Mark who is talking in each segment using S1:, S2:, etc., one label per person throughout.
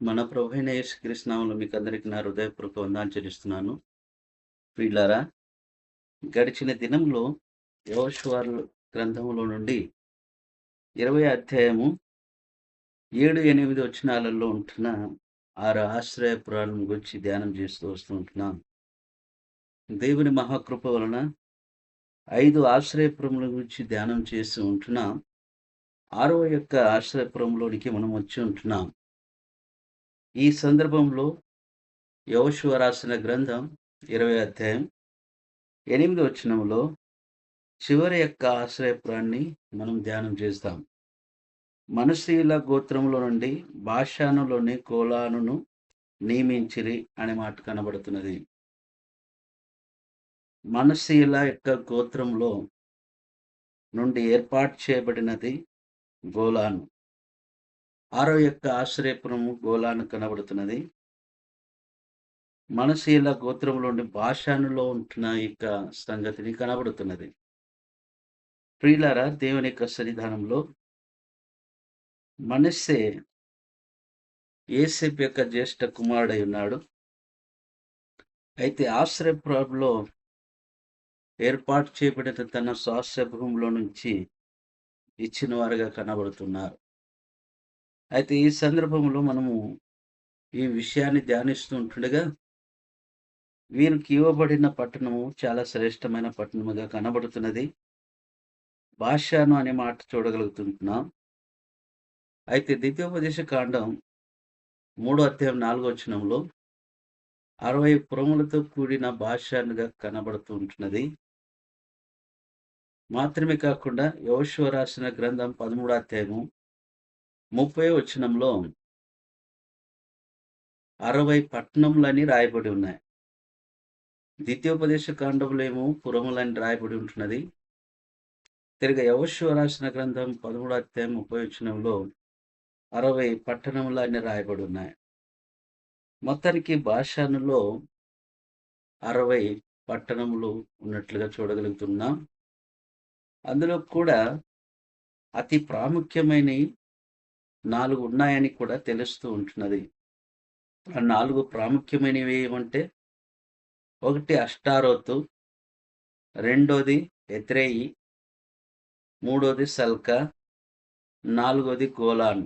S1: మన ప్రభువైన యేసుక్రీస్తు నామములో మీకందరికి నా హృదయపూర్వక వందనాలు చెల్లిస్తున్నాను. ప్రియులారా, గడిచిన దినంలో యెహోషువ గ్రంథములో నుండి 20 అధ్యాయము 7, 8 వచనాలలో ఉంటున్న 6 ఆశ్రయపురాలను గురించి ధ్యానం చేస్తూ వస్తూ ఉంటున్నాం. దేవుని మహాకృప వలన 5 ఆశ్రయపురముల గురించి ధ్యానం చేస్తూ ఉంటున్నాం. 6వ యొక్క ఆశ్రయపురంలోనికి మనం వచ్చి ఉంటున్నాం. ఈ సందర్భంలో యెహోషువ రాసిన గ్రంథం 20 అధ్యాయం 8 వచనంలో చివరి యొక్క ఆశ్రయపురాన్ని మనం ధ్యానం చేస్తాం. మనష్షీయుల గోత్రములో నుండి బాషానులోని కోలానును నియమించిరి అనే మాట కనబడుతున్నది. మనష్షీయుల యొక్క గోత్రంలో నుండి ఏర్పాటు చేయబడినది గోలాను. 6వ యొక్క ఆశ్రయపురము గోలాను కనబడుతున్నది. మనష్షీయుల గోత్రములో నుండి బాషానులో ఉంటున్న యొక్క సంగతిని కనబడుతున్నది. ప్రియులారా, దేవుని యొక్క సన్నిధానంలో మనష్షే యోసేపు యొక్క జ్యేష్ఠ కుమారుడై ఉన్నాడు. అయితే ఆశ్రయపురంలో ఏర్పాటు చేయబడిన తన స్వాస్థ్య భూమిలో నుంచి ఇచ్చిన వారుగా కనబడుతున్నారు. అయితే ఈ సందర్భంలో మనము ఈ విషయాన్ని ధ్యానిస్తూ ఉంటుండగా వీరికి ఇవ్వబడిన పట్టణము చాలా శ్రేష్టమైన పట్టణముగా కనబడుతున్నది. బాషాను అనే మాట చూడగలుగుతున్నాం. అయితే ద్వితీయోపదేశ కాండం 3వ అధ్యాయం 4వ వచనంలో 60 పురములతో కూడిన బాషానుగా కనబడుతూ ఉంటున్నది. మాత్రమే కాకుండా యెహోషువ రాసిన గ్రంథం 13వ అధ్యాయము 30వ వచనంలో 60 పట్టణములని రాయబడి ఉన్నాయి. ద్వితీయోపదేశ కాండంలో ఏమో పురములని రాయబడి ఉంటున్నది. తిరిగి యెహోషువ రాసిన గ్రంథం 13వ అధ్యాయం 30వ వచనంలో 60 పట్టణములని రాయబడి ఉన్నాయి. మొత్తానికి బాషానులో 60 పట్టణములు ఉన్నట్లుగా చూడగలుగుతున్నాం. అందులో కూడా అతి ప్రాముఖ్యమైనవి 4 ఉన్నాయని కూడా తెలుస్తూ ఉంటున్నది. ఆ 4 ప్రాముఖ్యమైనవి ఏమంటే, ఒకటి అష్టారోతు, రెండోది ఎద్రెయి, మూడోది సల్కా, నాలుగోది గోలాను.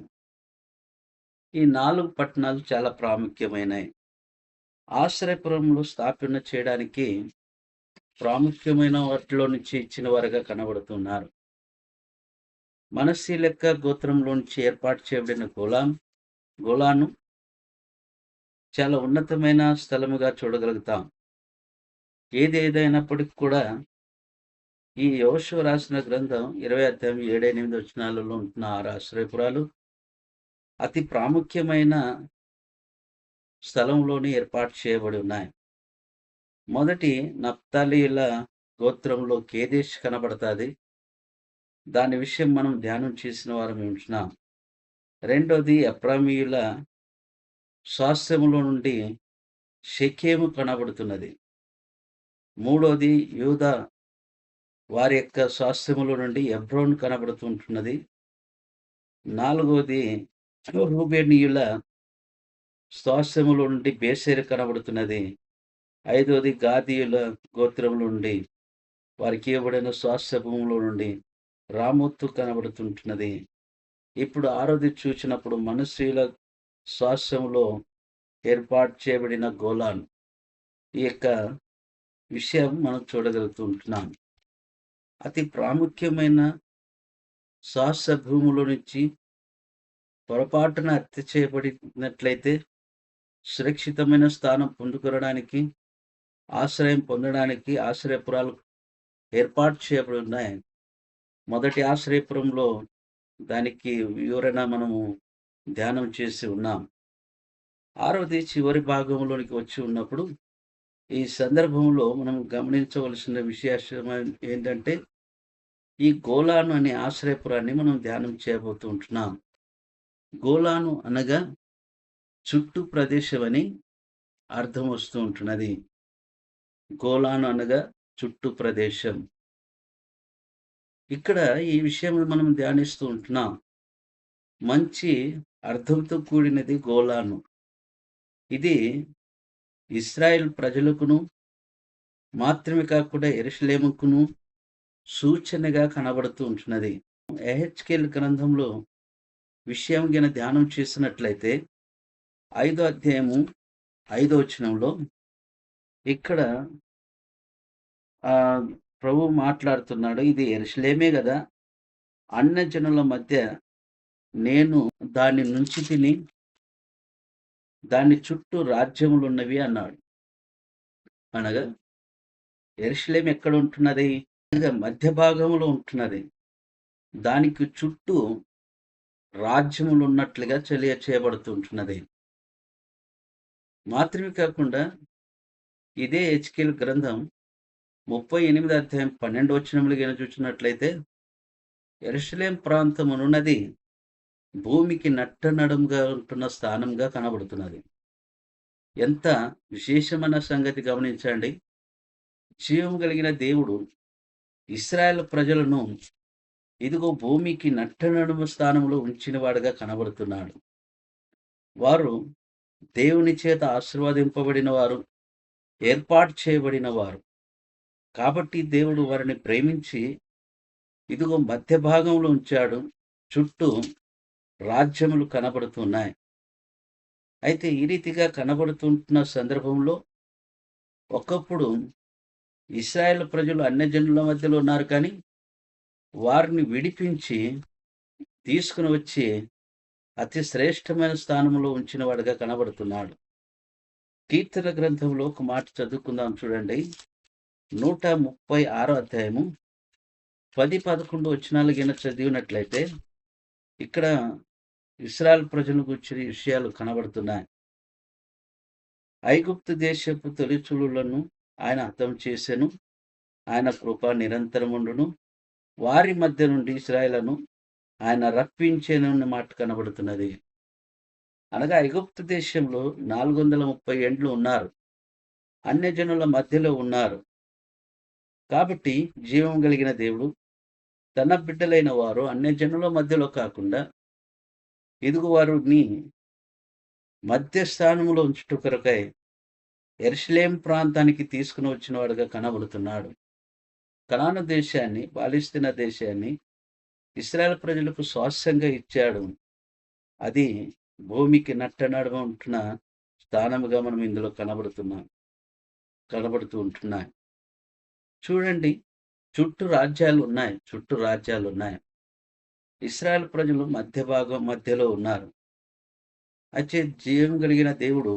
S1: ఈ 4 పట్టణాలు చాలా ప్రాముఖ్యమైనవి. ఆశ్రయపురంలో స్థాపన చేయడానికి ప్రాముఖ్యమైన వాటిలో నుంచి ఇచ్చిన వారుగా కనబడుతున్నారు. మనష్షీ లెక్క గోత్రంలో నుంచి ఏర్పాటు చేయబడిన గోలాను చాలా ఉన్నతమైన స్థలముగా చూడగలుగుతాం. ఏది ఏదైనప్పటికీ కూడా ఈ యెహోషువ రాసిన గ్రంథం 20 అధ్యాయం 7, 8 వచనాలలో ఉంటున్న 6 ఆశ్రయపురాలు అతి ప్రాముఖ్యమైన స్థలంలోని ఏర్పాటు చేయబడి ఉన్నాయి. మొదటి నఫ్తాలీయుల గోత్రంలో కేదేష్ కనబడతాది. దాని విషయం మనం ధ్యానం చేసిన వారం ఉంటున్నాం. రెండోది ఎఫ్రామీయుల స్వాస్థ్యములో నుండి షెకెము కనబడుతున్నది. మూడోది యూదా వారి యొక్క స్వాస్థ్యములో నుండి హెబ్రోను కనబడుతుంటున్నది. నాలుగోది రూబేనీయుల స్వాస్థ్యములో నుండి బేసేరు కనబడుతున్నది. ఐదోది గాదీయుల గోత్రముల నుండి వారికి ఇవ్వబడిన స్వాస్థ్య భూములో నుండి రామోత్తు కనబడుతుంటున్నది. ఇప్పుడు ఆరోది చూసినప్పుడు మనష్షీయుల స్వాస్థ్యములో ఏర్పాటు చేయబడిన గోలాను ఈ యొక్క విషయం మనం చూడగలుగుతుంటున్నాం. అతి ప్రాముఖ్యమైన స్వాస్థ్య భూముల నుంచి పొరపాటున హత్య చేయబడినట్లయితే సురక్షితమైన స్థానం పొందుకొనడానికి, ఆశ్రయం పొందడానికి ఆశ్రయపురాలు ఏర్పాటు చేయబడి ఉన్నాయి. మొదటి ఆశ్రయపురంలో దానికి వివరణ మనము ధ్యానం చేసి ఉన్నాం. ఆరోది చివరి భాగంలోనికి వచ్చి ఉన్నప్పుడు ఈ సందర్భంలో మనం గమనించవలసిన విశేషం ఏంటంటే, ఈ గోలాను అనే ఆశ్రయపురాన్ని మనం ధ్యానం చేయబోతూ ఉంటున్నాం. గోలాను అనగా చుట్టూ ప్రదేశం అని అర్థం వస్తూ ఉంటున్నది. గోలాను అనగా చుట్టూ ప్రదేశం. ఇక్కడ ఈ విషయం మనం ధ్యానిస్తూ ఉంటున్నాం. మంచి అర్థంతో కూడినది గోలాను. ఇది ఇశ్రాయేల్ ప్రజలకును మాత్రమే కాకుండా యెరూషలేముకును సూచనగా కనబడుతూ ఉంటున్నది. యెహెజ్కేలు గ్రంథంలో విషయం ధ్యానం చేసినట్లయితే 5వ అధ్యాయము 5వ వచనంలో ఇక్కడ ప్రభువు మాట్లాడుతున్నాడు. ఇది యెరూషలేమే గదా! అన్యజనుల మధ్య నేను దాన్ని నుంచి తిని దాని చుట్టూ రాజ్యములున్నవి అన్నాడు. అనగా యెరూషలేము ఎక్కడ ఉంటున్నది? మధ్య భాగంలో ఉంటున్నది. దానికి చుట్టూ రాజ్యములు ఉన్నట్లుగా తెలియచేయబడుతూ ఉంటున్నది. మాత్రమే కాకుండా ఇదే హెచ్కేల్ గ్రంథం 38 అధ్యాయం 12 వచనంలో గిన చూసినట్లయితే యెరూషలేం ప్రాంతమునున్నది భూమికి నట్టనడుముగా ఉంటున్న స్థానంగా కనబడుతున్నది. ఎంత విశేషమైన సంగతి గమనించండి. జీవం కలిగిన దేవుడు ఇశ్రాయేల్ ప్రజలను ఇదిగో భూమికి నట్టనడుము స్థానంలో ఉంచినవాడుగా కనబడుతున్నాడు. వారు దేవుని చేత ఆశీర్వదింపబడిన వారు, ఏర్పాటు చేయబడిన వారు. కాబట్టి దేవుడు వారిని ప్రేమించి ఇదిగో మధ్య భాగంలో ఉంచాడు. చుట్టూ రాజ్యములు కనబడుతున్నాయి. అయితే ఈ రీతిగా కనబడుతుంటున్న సందర్భంలో ఒకప్పుడు ఇశ్రాయేల్ ప్రజలు అన్యజనుల మధ్యలో ఉన్నారు, కానీ వారిని విడిపించి తీసుకుని వచ్చి అతి శ్రేష్టమైన స్థానంలో ఉంచిన వాడిగా కనబడుతున్నాడు. కీర్తన గ్రంథంలో ఒక మాట చదువుకుందాం చూడండి. 136 అధ్యాయము 10-11 వచనాలు గిన చదివినట్లయితే ఇక్కడ ఇశ్రాయేల్ ప్రజల గురించి విషయాలు కనబడుతున్నాయి. ఐగుప్తు దేశపు తొలిచూలులను ఆయన హతం చేసెను. ఆయన కృప నిరంతరముండును. వారి మధ్య నుండి ఇశ్రాయేలును ఆయన రప్పించెనన్న మాట కనబడుతున్నది. అనగా ఐగుప్తు దేశంలో 430 ఏండ్లు ఉన్నారు. అన్యజనుల మధ్యలో ఉన్నారు. కాబట్టి జీవం కలిగిన దేవుడు తన బిడ్డలైన వారు అన్యజనుల మధ్యలో కాకుండా ఇదిగో వారిని మధ్య స్థానంలో ఉంచుట కొరకై యెరూషలేం ప్రాంతానికి తీసుకుని వచ్చిన వాడుగా కనబడుతున్నాడు. కనాను దేశాన్ని, పాలస్తీనా దేశాన్ని ఇశ్రాయేల్ ప్రజలకు స్వాస్థ్యంగా ఇచ్చాడు. అది భూమికి నట్టనడుమ ఉంటున్న స్థానముగా మనం ఇందులో కనబడుతూ ఉంటున్నాయి. చూడండి, చుట్టూ రాజ్యాలు ఉన్నాయి. ఇశ్రాయేల్ ప్రజలు మధ్యలో ఉన్నారు. అయితే జీవం కలిగిన దేవుడు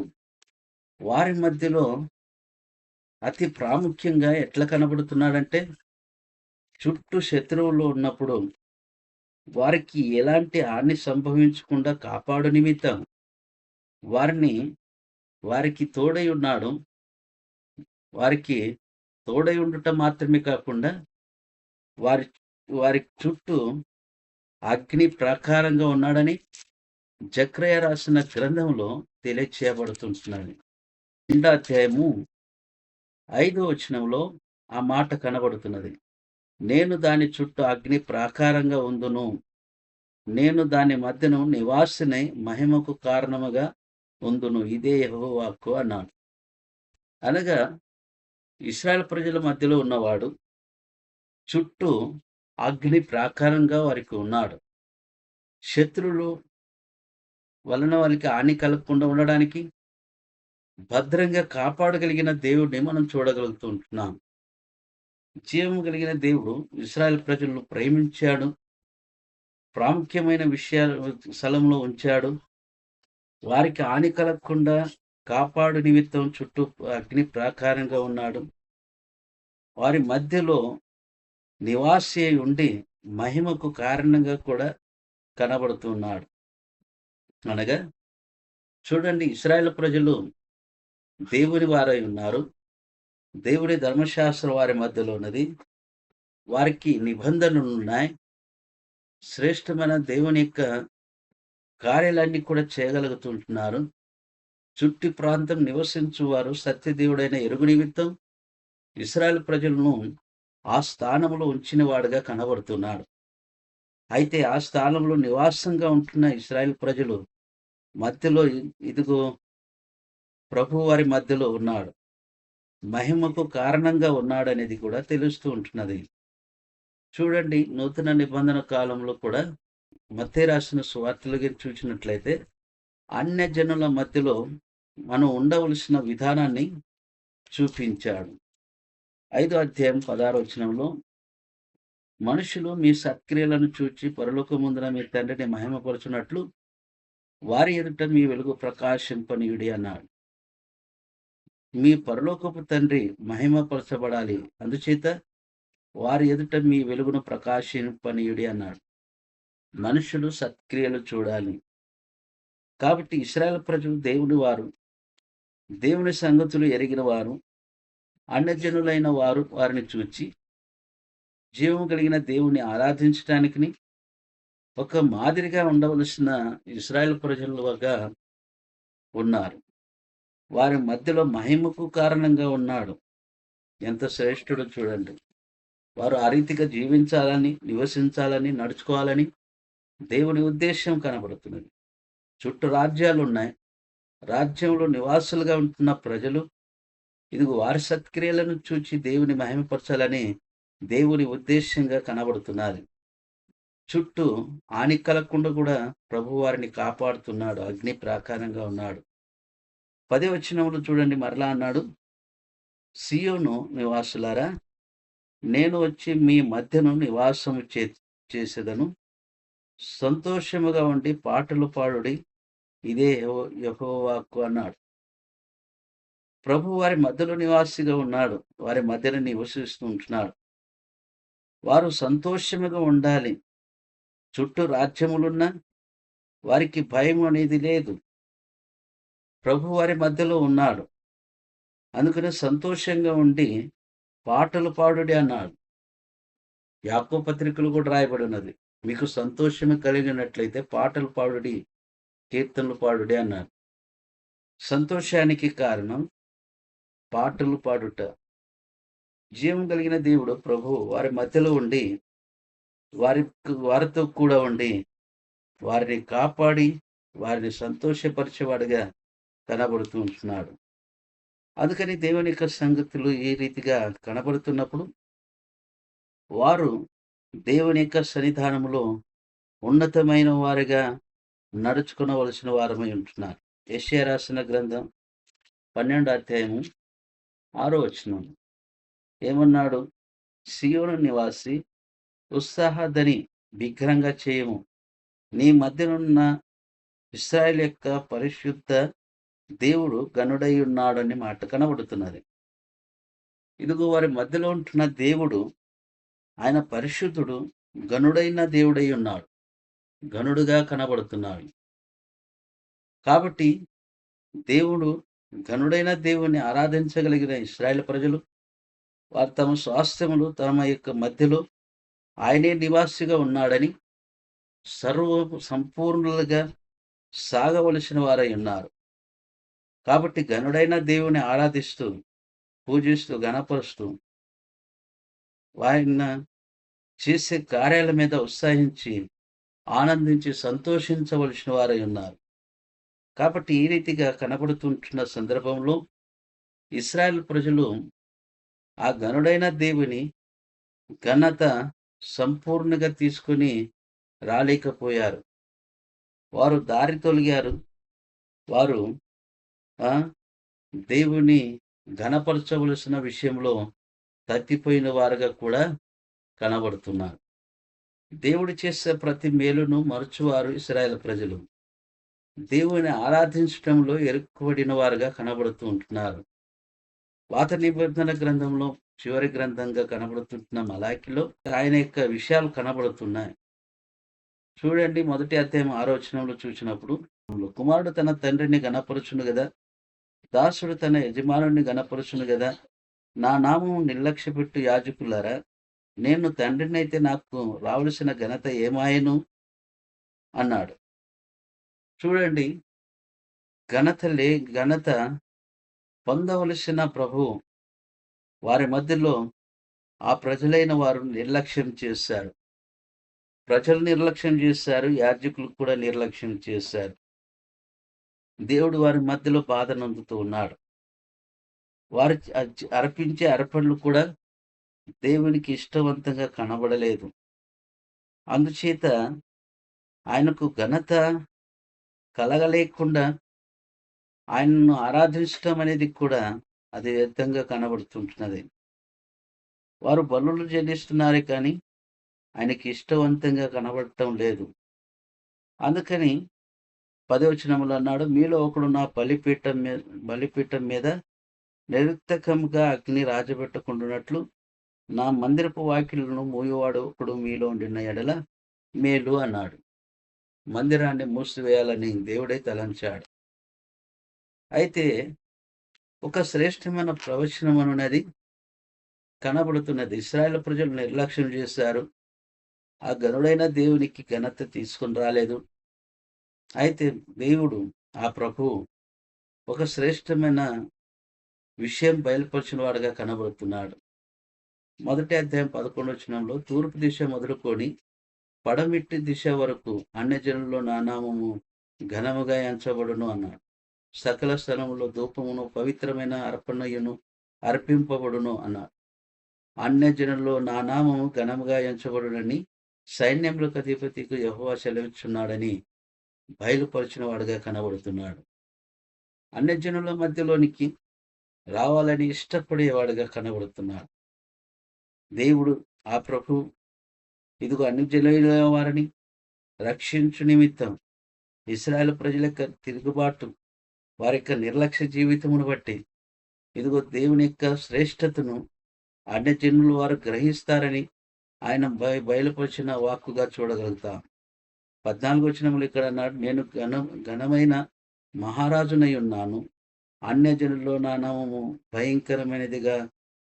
S1: వారి మధ్యలో అతి ప్రాముఖ్యంగా ఎట్లా కనబడుతున్నాడంటే, చుట్టూ శత్రువులు ఉన్నప్పుడు వారికి ఎలాంటి హాని సంభవించకుండా కాపాడు నిమిత్తం వారికి తోడై ఉన్నాడు. వారికి తోడై ఉండటం మాత్రమే కాకుండా వారి చుట్టూ అగ్ని ప్రాకారంగా ఉన్నాడని జకర్యా రాసిన గ్రంథంలో తెలియచేయబడుతుంటున్నది. 2వ అధ్యాయము 5వ వచనంలో ఆ మాట కనబడుతున్నది. నేను దాని చుట్టూ అగ్ని ప్రాకారంగా ఉందును. నేను దాని మధ్యను నివాసినై మహిమకు కారణముగా ఉందును. ఇదే యెహోవా వాక్కు అన్నాడు. అనగా ఇశ్రాయేల్ ప్రజల మధ్యలో ఉన్నవాడు చుట్టూ అగ్ని ప్రాకారంగా వారికి ఉన్నాడు. శత్రువులు వలన వారికి హాని కలగకుండా ఉండడానికి భద్రంగా కాపాడగలిగిన దేవుడిని మనం చూడగలుగుతూ ఉంటున్నాం. జీవము కలిగిన దేవుడు ఇశ్రాయేల్ ప్రజలను ప్రేమించాడు. ప్రాముఖ్యమైన స్థలంలో ఉంచాడు. వారికి హాని కలగకుండా కాపాడు నిమిత్తం చుట్టూ అగ్ని ప్రాకారంగా ఉన్నాడు. వారి మధ్యలో నివాసి ఉండి మహిమకు కారణంగా కూడా కనబడుతున్నాడు. అనగా చూడండి, ఇశ్రాయేల్ ప్రజలు దేవుని వారై ఉన్నారు. దేవుని ధర్మశాస్త్రం వారి మధ్యలో ఉన్నది. వారికి నిబంధనలు ఉన్నాయి. శ్రేష్టమైన దేవుని యొక్క కార్యాలన్నీ కూడా చేయగలుగుతుంటున్నారు. చుట్టి ప్రాంతం నివసించువారు సత్యదేవుడైన ఎరుగు నిమిత్తం ఇశ్రాయేల్ ప్రజలను ఆ స్థానంలో ఉంచిన వాడుగా కనబడుతున్నాడు. అయితే ఆ స్థానంలో నివాసంగా ఉంటున్న ఇశ్రాయేల్ ప్రజలు మధ్యలో ఇదిగో ప్రభువు వారి మధ్యలో ఉన్నాడు. మహిమకు కారణంగా ఉన్నాడనేది కూడా తెలుస్తూ ఉంటున్నది. చూడండి, నూతన నిబంధన కాలంలో కూడా మత్తయి రాసిన సువార్తలు గిని చూసినట్లయితే అన్యజనుల మధ్యలో మనం ఉండవలసిన విధానాన్ని చూపించాడు. 5వ అధ్యాయం 16వ వచనంలో, మనుషులు మీ సత్క్రియలను చూచి పరలోకమందున మీ తండ్రిని మహిమపరచునట్లు వారి ఎదుట మీ వెలుగు ప్రకాశింపనీయుడి అన్నాడు. మీ పరలోకపు తండ్రి మహిమపరచబడాలి, అందుచేత వారి ఎదుట మీ వెలుగును ప్రకాశింపనీయుడి అన్నాడు. మనుషులు సత్క్రియలు చూడాలి. కాబట్టి ఇశ్రాయేలు ప్రజలు దేవుని వారు, దేవుని సంగతులు ఎరిగిన వారు, అన్యజనులైన వారు వారిని చూచి జీవము కలిగిన దేవుని ఆరాధించటానికిని ఒక మాదిరిగా ఉండవలసిన ఇశ్రాయేలు ప్రజలుగా ఉన్నారు. వారి మధ్యలో మహిమకు కారణంగా ఉన్నాడు. ఎంత శ్రేష్ఠుడో చూడండి. వారు ఆ రీతిగా జీవించాలని, నివసించాలని, నడుచుకోవాలని దేవుని ఉద్దేశం కనబడుతున్నది. చుట్టూ రాజ్యాలున్నాయి. రాజ్యంలో నివాసులుగా ఉంటున్న ప్రజలు ఇదిగో వారి సత్క్రియలను చూచి దేవుని మహిమపరచాలని దేవుని ఉద్దేశంగా కనబడుతున్నది. చుట్టూ హాని కలగకుండా కూడా ప్రభు వారిని కాపాడుతున్నాడు. అగ్ని ప్రాకారంగా ఉన్నాడు. 10వ వచనంలో చూడండి, మరలా అన్నాడు, సీయోను నివాసులారా, నేను వచ్చి మీ మధ్యను నివాసము చేసేదను. సంతోషముగా ఉండి పాటలు పాడుడి, ఇదే యెహోవాకు అన్నాడు. ప్రభు వారి మధ్యలో నివాసిగా ఉన్నాడు. వారి మధ్యన నివసిస్తూ ఉంటున్నాడు. వారు సంతోషముగా ఉండాలి. చుట్టూ రాజ్యములున్నా వారికి భయం అనేది లేదు. ప్రభు వారి మధ్యలో ఉన్నాడు. అందుకని సంతోషంగా ఉండి పాటలు పాడుడి అన్నాడు. యాకోబు పత్రికలో కూడా రాయబడి ఉన్నది, మీకు సంతోషము కలిగినట్లయితే పాటలు పాడుడి, కీర్తనలు పాడుడి అన్నాడు. సంతోషానికి కారణం పాటలు పాడుట. జీవం కలిగిన దేవుడు ప్రభు వారి మధ్యలో ఉండి వారితో కూడా ఉండి వారిని కాపాడి వారిని సంతోషపరిచేవాడుగా కనబడుతూ ఉంటున్నాడు. అందుకని దేవుని యొక్క సంగతులు ఈ రీతిగా కనబడుతున్నప్పుడు వారు దేవుని యొక్క సన్నిధానములో ఉన్నతమైన వారిగా నడుచుకునవలసిన వారమై ఉంటున్నారు. యెషయా రాసిన గ్రంథం 12వ అధ్యాయము 6వ వచనం ఏమన్నాడు? సీయోను నివాసి, ఉత్సాహధ్వని బిగ్గరగా చేయము, నీ మధ్యనున్న ఇశ్రాయేలు యొక్క పరిశుద్ధ దేవుడు గనుడై ఉన్నాడని మాట కనబడుతున్నది. ఇదిగో వారి మధ్యలో ఉంటున్న దేవుడు, ఆయన పరిశుద్ధుడు, గనుడైన దేవుడై ఉన్నాడు. గనుడుగా కనబడుతున్నాడు. కాబట్టి దేవుడు, గనుడైన దేవుని ఆరాధించగలిగిన ఇశ్రాయేలు ప్రజలు వారు తమ స్వాస్థ్యములు తమ యొక్క మధ్యలో ఆయనే నివాసిగా ఉన్నాడని సంపూర్ణులుగా సాగవలసిన వారై ఉన్నారు. కాబట్టి గనుడైన దేవుని ఆరాధిస్తూ, పూజిస్తూ, గణపరుస్తూ ఆయన చేసే కార్యాల మీద ఉత్సాహించి, ఆనందించి, సంతోషించవలసిన వారై ఉన్నారు. కాబట్టి ఈ రీతిగా కనబడుతుంటున్న సందర్భంలో ఇశ్రాయేలు ప్రజలు ఆ గనుడైన దేవుని ఘనత సంపూర్ణంగా తీసుకొని రాలేకపోయారు. వారు దారి తొలగారు. వారు దేవుని ఘనపరచవలసిన విషయంలో తప్పిపోయిన వారుగా కూడా కనబడుతున్నారు. దేవుడు చేసే ప్రతి మేలును మరచువారు ఇశ్రాయేలు ప్రజలు. దేవుని ఆరాధించడంలో ఎరుక్కుబడిన వారుగా కనబడుతూ ఉంటున్నారు. పాత నిబంధన గ్రంథంలో చివరి గ్రంథంగా కనబడుతుంటున్న మలాకిలో ఆయన యొక్క విషయాలు కనబడుతున్నాయి. చూడండి, 1వ అధ్యాయం 6వ వచనంలో చూసినప్పుడు, కుమారుడు తన తండ్రిని గణపరచును గదా, దాసుడు తన యజమానుని గణపరచును గదా, నా నామం నిర్లక్ష్యపెట్టు యాజకులారా, నేను తండ్రినైతే నాకు రావలసిన ఘనత ఏమాయను అన్నాడు. చూడండి, ఘనత పొందవలసిన ప్రభు వారి మధ్యలో ఆ ప్రజలైన వారు నిర్లక్ష్యం చేశారు. ప్రజలు నిర్లక్ష్యం చేశారు. యాజకులు కూడా నిర్లక్ష్యం చేశారు. దేవుడు వారి మధ్యలో బాధ నొందుతూ ఉన్నాడు. వారు అర్పించే అర్పణలు కూడా దేవునికి ఇష్టవంతంగా కనబడలేదు. అందుచేత ఆయనకు ఘనత కలగలేకుండా ఆయనను ఆరాధించటం అనేది కూడా అది వ్యర్థంగా కనబడుతుంటున్నది. వారు బలులు చెల్లిస్తున్నారే కానీ ఆయనకి ఇష్టవంతంగా కనబడటం లేదు. అందుకని 10వ వచనంలో అన్నాడు, మీలో ఒకడు నా బలిపీఠం మీద నిరర్థకంగా అగ్ని రాజబెట్టకుండునట్లు నా మందిరపు వాకిళ్లను మూయవాడు ఒకడు మీలో ఉండిన ఎడల మేలు అన్నాడు. మందిరాన్ని మూసివేయాలని దేవుడే తలంచాడు. అయితే ఒక శ్రేష్టమైన ప్రవచనం అనున్నది కనబడుతున్నది. ఇశ్రాయేలు ప్రజలు నిర్లక్ష్యం చేశారు. ఆ గనుడైన దేవునికి ఘనత తీసుకుని రాలేదు. అయితే దేవుడు, ఆ ప్రభువు ఒక శ్రేష్టమైన విషయం బయలుపరిచిన వాడుగా కనబడుతున్నాడు. మొదటి అధ్యాయం 11వ వచనంలో తూర్పు దిశ మొదలుకొని పడమిట్టి దిశ వరకు అన్యజనుల్లో నా నామము ఘనముగా ఎంచబడును అన్నాడు. సకల స్థలములో ధూపమును పవిత్రమైన అర్పణయును అర్పింపబడును అన్నాడు. అన్యజనుల్లో నా నామము ఘనముగా ఎంచబడునని సైన్యములకు అధిపతికి యెహోవా సెలవిచ్చున్నాడని బయలుపరిచిన వాడుగా కనబడుతున్నాడు. అన్యజనుల మధ్యలోనికి రావాలని ఇష్టపడేవాడుగా కనబడుతున్నాడు. దేవుడు, ఆ ప్రభు ఇదిగో అన్ని జనుల వారిని రక్షించు నిమిత్తం ఇశ్రాయేలు ప్రజల యొక్క తిరుగుబాటు, వారి యొక్క నిర్లక్ష్య జీవితమును బట్టి ఇదిగో దేవుని యొక్క శ్రేష్టతను అన్యజనులు వారు గ్రహిస్తారని ఆయన బయలుపరిచిన వాక్కుగా చూడగలుగుతాం. 14వ వచనంలో ఇక్కడ అన్నాడు, నేను ఘనమైన మహారాజునై ఉన్నాను, అన్యజనుల్లో నా నామము భయంకరమైనదిగా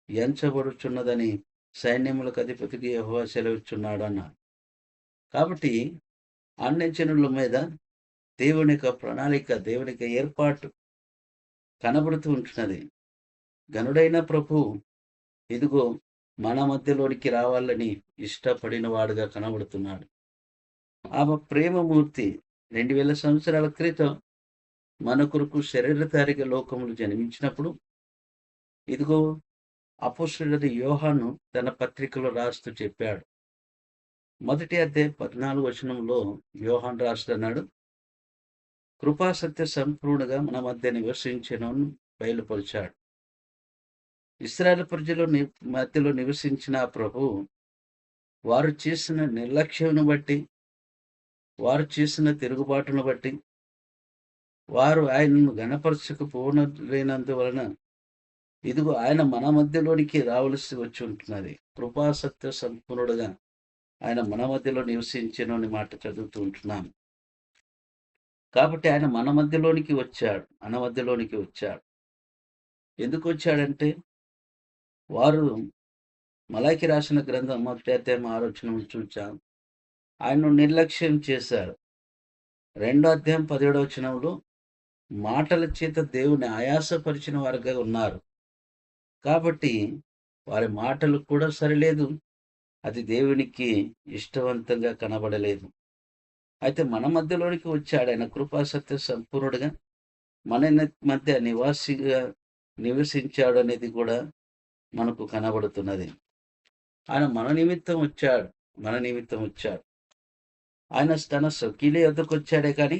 S1: ఎంచబడుచున్నదని సైన్యములకు అధిపతికి యెహోవా సెలవిచ్చున్నాడు అన్నాడు. కాబట్టి అన్యజనుల మీద దేవుని యొక్క ప్రణాళిక, దేవుని యొక్క ఏర్పాటు కనబడుతూ ఉంటున్నది. గనుడైన ప్రభు ఇదిగో మన మధ్యలోనికి రావాలని ఇష్టపడిన వాడుగా కనబడుతున్నాడు. ఆమె ప్రేమమూర్తి 2000 సంవత్సరాల క్రితం మన కొరకు శరీరధారిగా లోకములు జన్మించినప్పుడు ఇదిగో అపోస్తలుడైన యోహాను తన పత్రికలో రాస్తూ చెప్పాడు. మొదటి అధ్యాయం 14వ వచనంలో యోహాను రాస్తున్నాడు, కృపాసత్య సంపూర్ణగా మన మధ్య నివసించెను బయలుపరిచాడు. ఇశ్రాయేలు ప్రజల మధ్యలో నివసించిన ప్రభు వారు చేసిన నిర్లక్ష్యం బట్టి, వారు చేసిన తిరుగుబాటును బట్టి, వారు ఆయనను గణపరచకపోయినందువలన ఇదిగో ఆయన మన మధ్యలోనికి రావలసి వచ్చి ఉంటున్నది. కృపాసత్య సంపూర్ణుడుగా ఆయన మన మధ్యలో నివసించెను అనే మాట చదువుతూ ఉంటున్నాం. కాబట్టి ఆయన మన మధ్యలోనికి వచ్చాడు. ఎందుకు వచ్చాడంటే, వారు మలాకి రాసిన గ్రంథం 1వ అధ్యాయం 6వ వచనం చూచాం, ఆయన్ను నిర్లక్ష్యం చేశారు. 2వ అధ్యాయం 17వ వచనంలో మాటల చేత దేవుని ఆయాసపరిచిన వారుగా ఉన్నారు. కాబట్టి వారి మాటలు కూడా సరిలేదు, అది దేవునికి ఇష్టవంతంగా కనబడలేదు. అయితే మన మధ్యలోనికి వచ్చాడు. ఆయన కృపాసత్య సంపూర్ణుడుగా మన మధ్య నివసించాడు అనేది కూడా మనకు కనబడుతున్నది. ఆయన మన నిమిత్తం వచ్చాడు. ఆయన తన స్వకీయుల యొద్దకు వచ్చాడే కానీ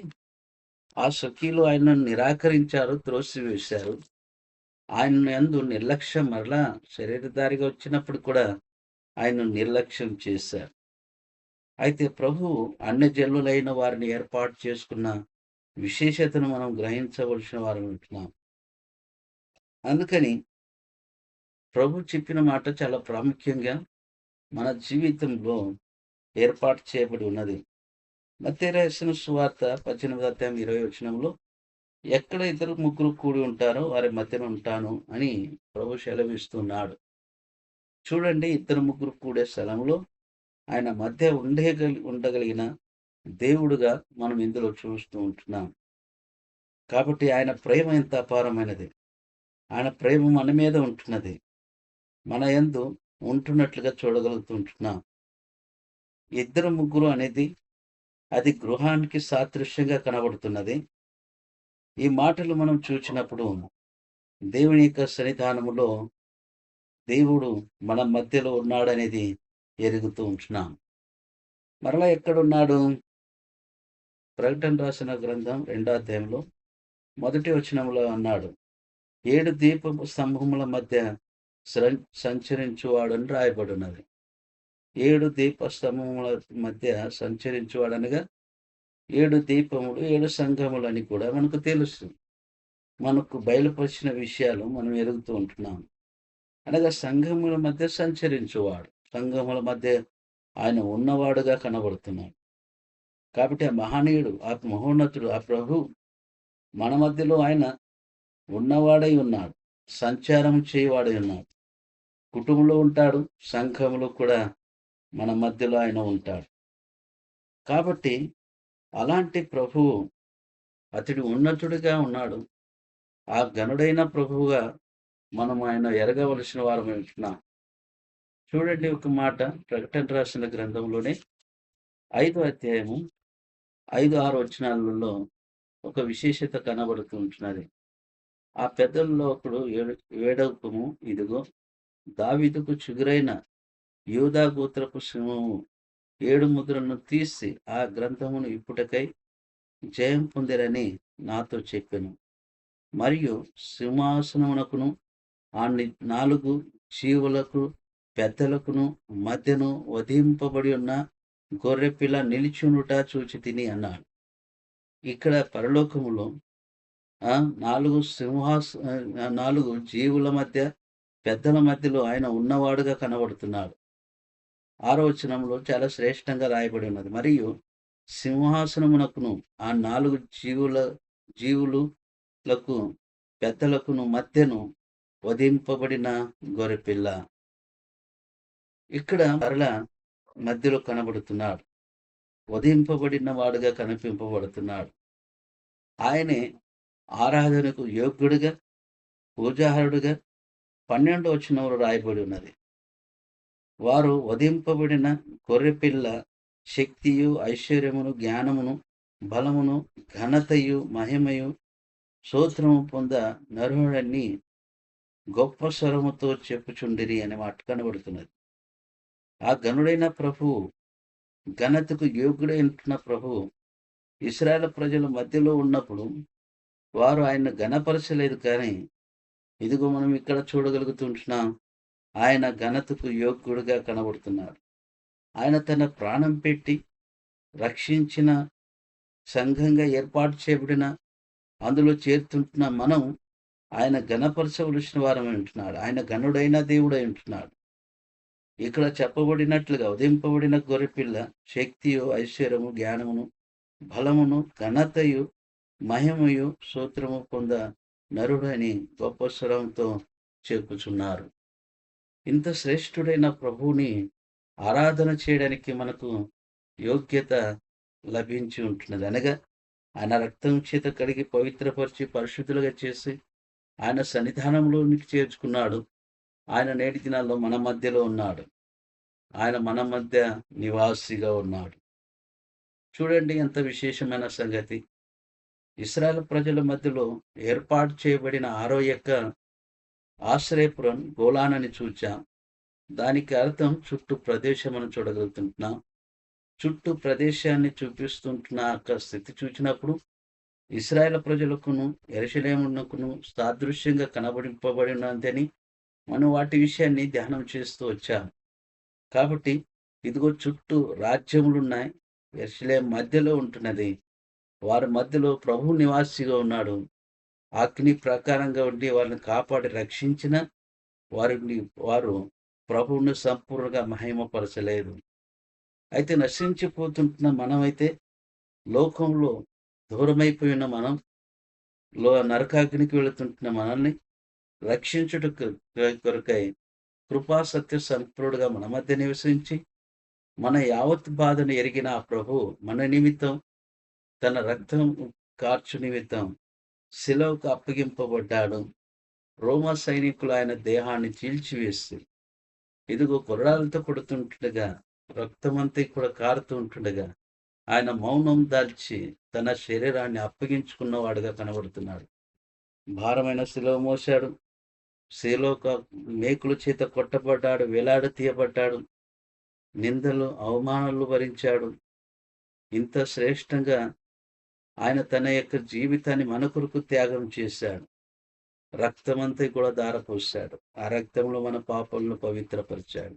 S1: ఆ స్వకీయులు ఆయనను నిరాకరించారు, త్రోసివేశారు. ఆయన యందు నిర్లక్ష్యం, మరలా శరీరధారిగా వచ్చినప్పుడు కూడా ఆయన్ను నిర్లక్ష్యం చేశారు. అయితే ప్రభువు అన్యజనులైన వారిని ఏర్పాటు చేసుకున్న విశేషతను మనం గ్రహించవలసిన వారు ఉంటున్నాం. అందుకని ప్రభు చెప్పిన మాట చాలా ప్రాముఖ్యంగా మన జీవితంలో ఏర్పాటు చేయబడి ఉన్నది. మత్తయి రాసిన సువార్త 18వ అధ్యాయం 20వ వచనంలో, ఎక్కడ 2-3 కూడి ఉంటారో వారి మధ్యన ఉంటాను అని ప్రభు సెలవిస్తున్నాడు. చూడండి, 2-3 కూడే స్థలంలో ఆయన మధ్య ఉండగలిగిన దేవుడుగా మనం ఇందులో చూస్తూ ఉంటున్నాం. కాబట్టి ఆయన ప్రేమ ఎంత అపారమైనది. ఆయన ప్రేమ మన మీద ఉంటున్నది. మన యందు ఉంటున్నట్లుగా చూడగలుగుతుంటున్నాం. ఇద్దరు ముగ్గురు అనేది అది గృహానికి సాదృశ్యంగా కనబడుతున్నది. ఈ మాటలు మనం చూచినప్పుడు దేవుని యొక్క సన్నిధానములో దేవుడు మన మధ్యలో ఉన్నాడనేది ఎరుగుతూ ఉంటున్నాం. మరలా ఎక్కడున్నాడు? ప్రకటన రాసిన గ్రంథం 2వ అధ్యాయంలో మొదటి వచనంలో అన్నాడు, 7 దీపపు స్తంభముల మధ్య సంచరించువాడని రాయబడినది. 7 దీపస్తంభముల మధ్య సంచరించువాడనగా 7 దీపములు 7 సంఘములని కూడా మనకు తెలుసు. మనకు బయలుపరిచిన విషయాలు మనం ఎరుగుతూ ఉంటున్నాం. అనగా సంఘముల మధ్య సంచరించువాడు, సంఘముల మధ్య ఆయన ఉన్నవాడుగా కనబడుతున్నాడు. కాబట్టి ఆ మహనీయుడు, ఆ మహోన్నతుడు, ఆ ప్రభు మన మధ్యలో ఆయన ఉన్నవాడై ఉన్నాడు, సంచారం చేయవాడై ఉన్నాడు. కుటుంబంలో ఉంటాడు, సంఘంలో కూడా మన మధ్యలో ఆయన ఉంటాడు. కాబట్టి అలాంటి ప్రభువు అతడు ఉన్నతుడిగా ఉన్నాడు. ఆ ఘనుడైన ప్రభువుగా మనం ఆయన ఎరగవలసిన వారమై ఉంటున్నాం. చూడండి ఒక మాట, ప్రకటన రాసిన గ్రంథంలోనే 5వ అధ్యాయము 5, 6 వచనాలలో ఒక విశేషత కనబడుతూ ఉంటున్నది. ఆ పెద్దల్లో ఒకడు ఏడవకము, ఇదిగో దావీదుకు చిగురైన యూదా గోత్రపు సింహము 7 ముద్రలను తీసి ఆ గ్రంథమును ఇప్పుటకై జయం పొందిరని నాతో చెప్పెను. మరియు సింహాసనమునకును ఆ 4 జీవులకు పెద్దలకును మధ్యను వధింపబడి ఉన్న గొర్రెపిల్ల నిలిచునుట చూచి తిని అన్నాడు. ఇక్కడ పరలోకములో 4 జీవుల మధ్య పెద్దల మధ్యలో ఆయన ఉన్నవాడుగా కనబడుతున్నాడు. 6వ వచనంలో చాలా శ్రేష్టంగా రాయబడి ఉన్నది. మరియు సింహాసనమునకును ఆ 4 జీవులకు పెద్దలకును మధ్యను వధింపబడిన గొర్రెపిల్ల. ఇక్కడ మరల మధ్యలో కనబడుతున్నాడు, వధింపబడిన వాడుగా కనిపింపబడుతున్నాడు. ఆయనే ఆరాధనకు యోగ్యుడిగా, పూజారుడుగా 12వ వచనంలో రాయబడి ఉన్నది. వారు వధింపబడిన గొర్రెపిల్ల శక్తియు, ఐశ్వర్యమును, జ్ఞానమును, బలమును, ఘనతయు, మహిమయు, స్తోత్రము పొంద నరుడని గొప్ప స్వరముతో చెప్పుచుండిరి అనే మాట కనబడుతున్నది. ఆ ఘనుడైన ప్రభువు, ఘనతకు యోగ్యుడైన ప్రభువు ఇశ్రాయేలు ప్రజల మధ్యలో ఉన్నప్పుడు వారు ఆయన ఘనపరచలేదు. కానీ ఇదిగో మనం ఇక్కడ చూడగలుగుతుంటున్నాం, ఆయన ఘనతకు యోగ్యుడిగా కనబడుతున్నాడు. ఆయన తన ప్రాణం పెట్టి రక్షించిన, సంఘంగా ఏర్పాటు చేయబడిన, అందులో చేరుతుంటున్న మనం ఆయన ఘనపరచవలసిన వారమై ఉంటున్నాడు. ఆయన ఘనుడైన దేవుడై ఉంటున్నాడు. ఇక్కడ చెప్పబడినట్లుగా ఉదయింపబడిన గొర్రెపిల్ల శక్తియు, ఐశ్వర్యము, జ్ఞానమును, బలమును, ఘనతయు, మహిమయు, స్తోత్రము పొంద నరుడని గొప్ప స్వరంతో చెప్పుచున్నారు. ఇంత శ్రేష్ఠుడైన ప్రభువుని ఆరాధన చేయడానికి మనకు యోగ్యత లభించి ఉంటున్నది. అనగా ఆయన రక్తం చేత కడిగి పవిత్రపరిచి పరిశుద్ధులుగా చేసి ఆయన సన్నిధానంలోనికి చేర్చుకున్నాడు. ఆయన నేటి దినాల్లో మన మధ్యలో ఉన్నాడు. ఆయన మన మధ్య నివాసిగా ఉన్నాడు. చూడండి ఎంత విశేషమైన సంగతి. ఇశ్రాయేలు ప్రజల మధ్యలో ఏర్పాటు చేయబడిన 6వ యొక్క ఆశ్రయపురం గోలానని చూచాం. దానికి అర్థం చుట్టూ ప్రదేశం అని చూడగలుగుతుంటున్నాం. చుట్టూ ప్రదేశాన్ని చూపిస్తుంటున్న యొక్క స్థితి చూచినప్పుడు ఇశ్రాయేలు ప్రజలకును యెరూషలేమునకును సాదృశ్యంగా కనబడింపబడినదని మనం వాటి విషయాన్ని ధ్యానం చేస్తూ వచ్చాం. కాబట్టి ఇదిగో చుట్టూ రాజ్యములున్నాయి, యెరూషలేము మధ్యలో ఉంటున్నది. వారి మధ్యలో ప్రభు నివాసిగా ఉన్నాడు. అగ్ని ప్రకారంగా ఉండి వారిని కాపాడి రక్షించిన వారు ప్రభువును సంపూర్ణంగా మహిమపరచలేదు. అయితే నశించిపోతుంటున్న మనమైతే, లోకంలో దూరమైపోయిన మనం, నరకాగ్నికి వెళుతుంటున్న మనల్ని రక్షించుటకు కొరకై కృపా సత్య సంపూర్ణుడుగా మన మధ్య నివసించి మన యావత్ బాధను ఎరిగిన ఆ ప్రభు మన నిమిత్తం తన రక్తం కార్చు నిమిత్తం శిలువకు అప్పగింపబడ్డాడు. రోమా సైనికులు ఆయన దేహాన్ని చీల్చివేసి ఇదిగో కొరడాలతో కొడుతుండగా రక్తమంతా కూడా కారుతూ ఉంటుండగా ఆయన మౌనం దాల్చి తన శరీరాన్ని అప్పగించుకున్నవాడుగా కనబడుతున్నాడు. భారమైన శిలువ మోశాడు. శిలువ మేకుల చేత కొట్టబడ్డాడు, వేలాడతీయబడ్డాడు, నిందలు, అవమానాలు భరించాడు. ఇంత శ్రేష్టంగా ఆయన తన యొక్క జీవితాన్ని మన కొరకు త్యాగం చేశాడు. రక్తమంతా కూడా ధారపోశాడు. ఆ రక్తంలో మన పాపాలను పవిత్రపరిచాడు.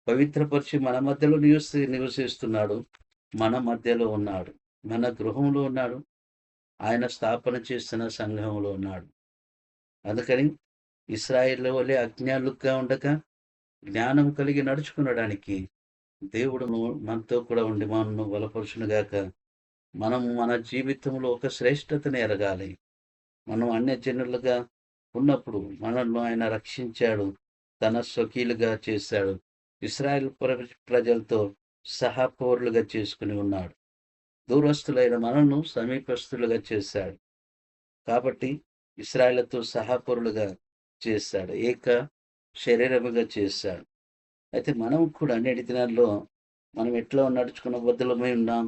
S1: పవిత్రపరిచి మన మధ్యలో నివసిస్తున్నాడు. మన మధ్యలో ఉన్నాడు. మన గృహంలో ఉన్నాడు. ఆయన స్థాపన చేసిన సంఘంలో ఉన్నాడు. అందుకని ఇశ్రాయేలు వలె అజ్ఞానులుగా ఉండక జ్ఞానం కలిగి నడుచుకునడానికి దేవుడును మనతో కూడా ఉండి మనను బలపరుచునుగాక. మనం మన జీవితంలో ఒక శ్రేష్టతను ఎరగాలి. మనం అన్యజనులుగా ఉన్నప్పుడు మనల్ని ఆయన రక్షించాడు. తన స్వకీలుగా చేశాడు. ఇశ్రాయేలు ప్రజలతో సహపౌరులుగా చేసుకుని ఉన్నాడు. దూరస్తులైన మనల్ని సమీపస్తులుగా చేశాడు. కాబట్టి ఇశ్రాయేలుతో సహపౌరులుగా చేశాడు. ఏక శరీరముగా చేశాడు. అయితే మనం కూడా నేటి దినాల్లో మనం ఎట్లా నడుచుకున్న బద్దలమై ఉన్నాం.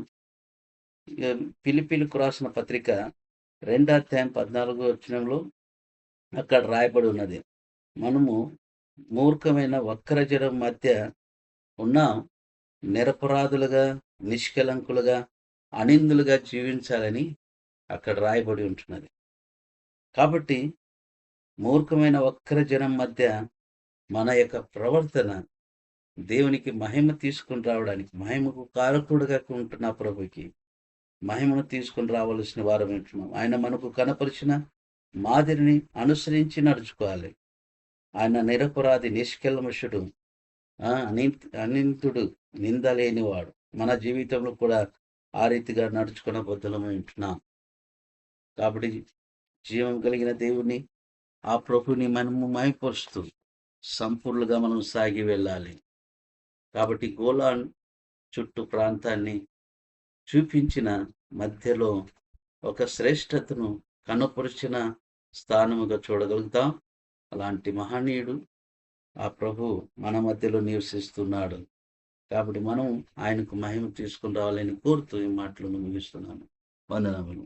S1: ఫిలిప్పీలకు రాసిన పత్రిక 2వ అధ్యాయం 14వ వచనంలో అక్కడ రాయబడి ఉన్నది. మనము మూర్ఖమైన వక్రజనం మధ్య ఉన్నాం. నిరపరాధులుగా, నిష్కలంకులుగా, అనిందులుగా జీవించాలని అక్కడ రాయబడి ఉంటున్నది. కాబట్టి మూర్ఖమైన వక్రజనం మధ్య మన యొక్క ప్రవర్తన దేవునికి మహిమ తీసుకుని రావడానికి, మహిమకు కారకుడుగా ఉంటున్న ప్రభుకి మహిమను తీసుకుని రావాల్సిన వారం ఉంటున్నాం. ఆయన మనకు కనపరిచిన మాదిరిని అనుసరించి నడుచుకోవాలి. ఆయన నిరపరాధి, నిష్కల్మషుడు, అనింతుడు, నిందలేనివాడు. మన జీవితంలో కూడా ఆ రీతిగా నడుచుకున్న బద్దలమై ఉంటున్నాం. కాబట్టి జీవం కలిగిన దేవుణ్ణి, ఆ ప్రభుని మనము మహిమపరుస్తూ సంపూర్ణంగా మనం సాగి వెళ్ళాలి. కాబట్టి గోలాన్ చుట్టూ ప్రాంతాన్ని చూపించిన మధ్యలో ఒక శ్రేష్టతను కనపరిచిన స్థానముగా చూడగలుగుతాం. అలాంటి మహనీయుడు ఆ ప్రభు మన మధ్యలో నివసిస్తున్నాడు. కాబట్టి మనం ఆయనకు మహిమ తీసుకుని రావాలని కోరుతూ ఈ మాటలను ముగిస్తున్నాను. వందనములు.